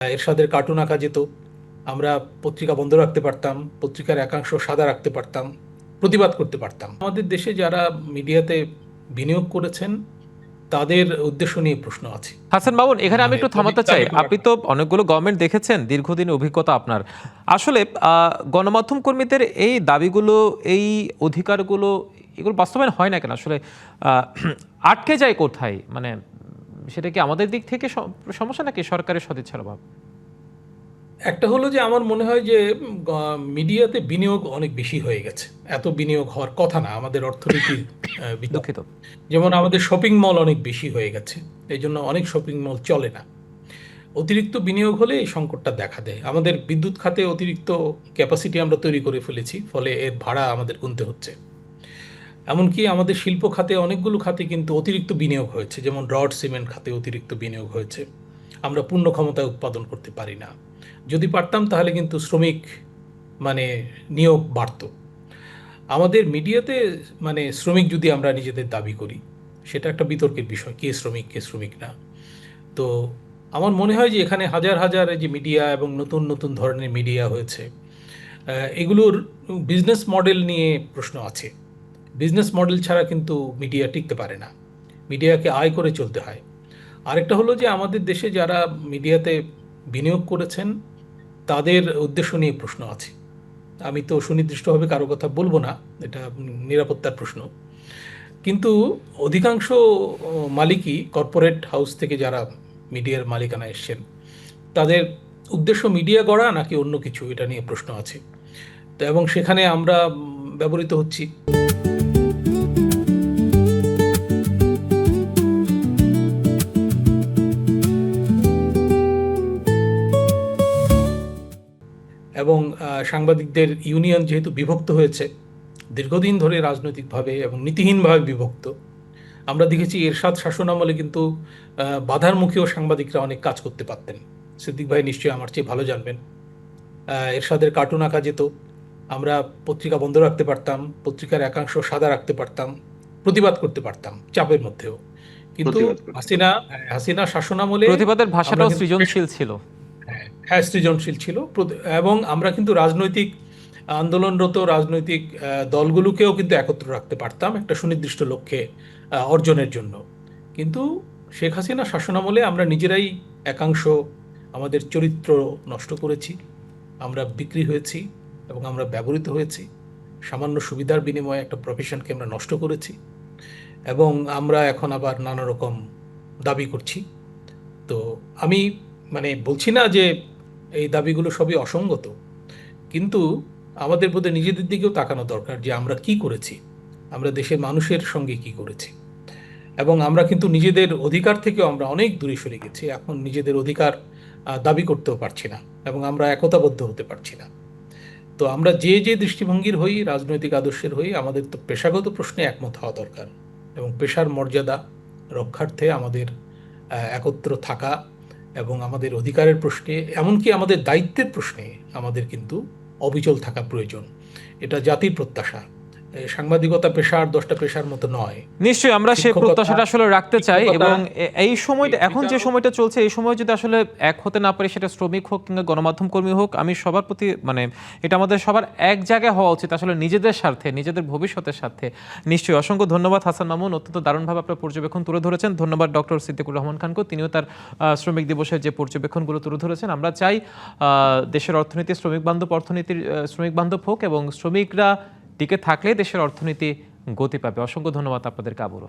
এরশাদের কার্টুন আঁকা যেত, আমরা পত্রিকা বন্ধ রাখতে পারতাম, পত্রিকার একাংশ সাদা রাখতে পারতাম, প্রতিবাদ করতে পারতাম। আমাদের দেশে যারা মিডিয়াতে বিনিয়োগ করেছেন তাদের উদ্দেশ্য নিয়ে প্রশ্ন আছে। হাসান মামুন, এখানে আমি মানে একটু যদি থামাতে চাই। দাবি করা আপনি তো অনেকগুলো গভর্নমেন্ট দেখেছেন, দীর্ঘদিনের অভিজ্ঞতা আপনার। আসলে গণমাধ্যম কর্মীদের এই দাবিগুলো, এই অধিকারগুলো, এগুলো বাস্তবায়ন হয় না কেন আসলে? আহ, আটকে যায় কোথায়? মানে সেটা কি আমাদের দিক থেকে সমস্যা, নাকি সরকারের সদিচ্ছার অভাব? একটা হলো যে আমার মনে হয় যে মিডিয়াতে বিনিয়োগ অনেক বেশি হয়ে গেছে। এত বিনিয়োগ হওয়ার কথা না আমাদের অর্থনীতির ভিতর। দুঃখিত। যেমন আমাদের শপিং মল অনেক বেশি হয়ে গেছে, এই জন্য অনেক শপিং মল চলে না। অতিরিক্ত বিনিয়োগ হলে এই সংকটটা দেখা দেয়। আমাদের বিদ্যুৎ খাতে অতিরিক্ত ক্যাপাসিটি আমরা তৈরি করে ফেলেছি, ফলে এর ভাড়া আমাদের গুনতে হচ্ছে। এমনকি আমাদের শিল্প খাতে অনেকগুলো খাতে কিন্তু অতিরিক্ত বিনিয়োগ হয়েছে, যেমন রড সিমেন্ট খাতে অতিরিক্ত বিনিয়োগ হয়েছে। আমরা পূর্ণ ক্ষমতায় উৎপাদন করতে পারি না। যদি পারতাম তাহলে কিন্তু শ্রমিক মানে নিয়োগ বাড়তো। আমাদের মিডিয়াতে শ্রমিক যদি আমরা নিজেদের দাবি করি, সেটা একটা বিতর্কের বিষয়, কে শ্রমিক কে শ্রমিক না। তো আমার মনে হয় যে এখানে হাজার হাজার যে মিডিয়া এবং নতুন নতুন ধরনের মিডিয়া হয়েছে, এগুলোর বিজনেস মডেল নিয়ে প্রশ্ন আছে। বিজনেস মডেল ছাড়া কিন্তু মিডিয়া টিকতে পারে না, মিডিয়াকে আয় করে চলতে হয়। আরেকটা হলো যে আমাদের দেশে যারা মিডিয়াতে বিনিয়োগ করেছেন তাদের উদ্দেশ্য নিয়ে প্রশ্ন আছে। আমি তো সুনির্দিষ্টভাবে কারো কথা বলবো না, এটা নিরাপত্তার প্রশ্ন। কিন্তু অধিকাংশ মালিকই কর্পোরেট হাউস থেকে যারা মিডিয়ার মালিকানা এসছেন, তাদের উদ্দেশ্য মিডিয়া গড়া নাকি অন্য কিছু, এটা নিয়ে প্রশ্ন আছে। তো এবং সেখানে আমরা ব্যবহৃত হচ্ছি। এবং সাংবাদিকদের ইউনিয়ন যেহেতু বিভক্ত হয়েছে দীর্ঘদিন ধরে রাজনৈতিকভাবে এবং নীতিহীনভাবে বিভক্ত, আমরা দেখেছি এরশাদ শাসনামলে কিন্তু বাধার মুখেও সাংবাদিকরা অনেক কাজ করতে পারতেন। সিদ্দিক ভাই নিশ্চয়ই আমার চেয়ে ভালো জানবেন। এরশাদের কার্টুন আঁকা যেত, আমরা পত্রিকা বন্ধ রাখতে পারতাম, পত্রিকার একাংশ সাদা রাখতে পারতাম, প্রতিবাদ করতে পারতাম চাপের মধ্যেও। কিন্তু প্রতিবাদ করতে পারে। হাসিনা শাসনামলে প্রতিবাদের আমরা ভাষাটাও কিন্তু সৃজনশীল ছিল। হ্যাঁ, হ্যাঁ, সৃজনশীল ছিল। এবং আমরা কিন্তু রাজনৈতিক আন্দোলনরত রাজনৈতিক দলগুলোকেও কিন্তু একত্র রাখতে পারতাম একটা সুনির্দিষ্ট লক্ষ্যে অর্জনের জন্য। কিন্তু শেখ হাসিনা শাসনামলে আমরা নিজেরাই একাংশ আমাদের চরিত্র নষ্ট করেছি, আমরা বিক্রি হয়েছি এবং আমরা ব্যবহৃত হয়েছি। সামান্য সুবিধার বিনিময়ে একটা প্রফেশনকে আমরা নষ্ট করেছি এবং আমরা এখন আবার নানা রকম দাবি করছি। তো আমি বলছি না যে এই দাবিগুলো সবই অসঙ্গত, কিন্তু আমাদের বোধহয় নিজেদের দিকেও তাকানো দরকার যে আমরা কি করেছি, আমরা দেশের মানুষের সঙ্গে কি করেছি। এবং আমরা কিন্তু নিজেদের অধিকার থেকেও আমরা অনেক দূরে সরে গেছি, এখন নিজেদের অধিকার দাবি করতেও পারছি না এবং আমরা একতাবদ্ধ হতে পারছি না। তো আমরা যে যে দৃষ্টিভঙ্গির হই, রাজনৈতিক আদর্শের হই, আমাদের তো পেশাগত প্রশ্নে একমত হওয়া দরকার এবং পেশার মর্যাদা রক্ষার্থে আমাদের একত্র থাকা এবং আমাদের অধিকারের প্রশ্নে, এমনকি আমাদের দায়িত্বের প্রশ্নে আমাদের কিন্তু অবিচল থাকা প্রয়োজন। এটা জাতির প্রত্যাশা। সাংবাদিকতা পেশা আর 10টা পেশার মতো নয়। নিশ্চয়ই আমরা সেই শিক্ষকতা প্রত্যাশাটা আসলে রাখতে চাই, শিক্ষকতা এবং এই সময়টা, এখন যে বিচারক। সময়টা চলছে, এই সময় যদি আসলে এক হতে না পারি, সেটা শ্রমিক হোক কিংবা গণমাধ্যম কর্মী হোক, আমি সবার প্রতি এটা আমাদের সবার এক জায়গায় হওয়া উচিত আসলে, নিজেদের স্বার্থে, নিজেদের ভবিষ্যতের স্বার্থে। নিশ্চয়ই। অসংখ্য ধন্যবাদ হাসান মামুন, অত্যন্ত দারুণভাবে আপনার পর্যবেক্ষণ তুলে ধরেছেন। ধন্যবাদ ডক্টর সিদ্দিকুর রহমান খানকে, তিনিও তার শ্রমিক দিবসের যে পর্যবেক্ষণগুলো তুলে ধরেছেন। আমরা চাই দেশের অর্থনীতি শ্রমিক বান্ধব অর্থনীতির, শ্রমিক বান্ধব হোক, এবং শ্রমিকরা টিকে থাকলে দেশের অর্থনীতি গতি পাবে। অসংখ্য ধন্যবাদ আপনাদেরকে আবারও।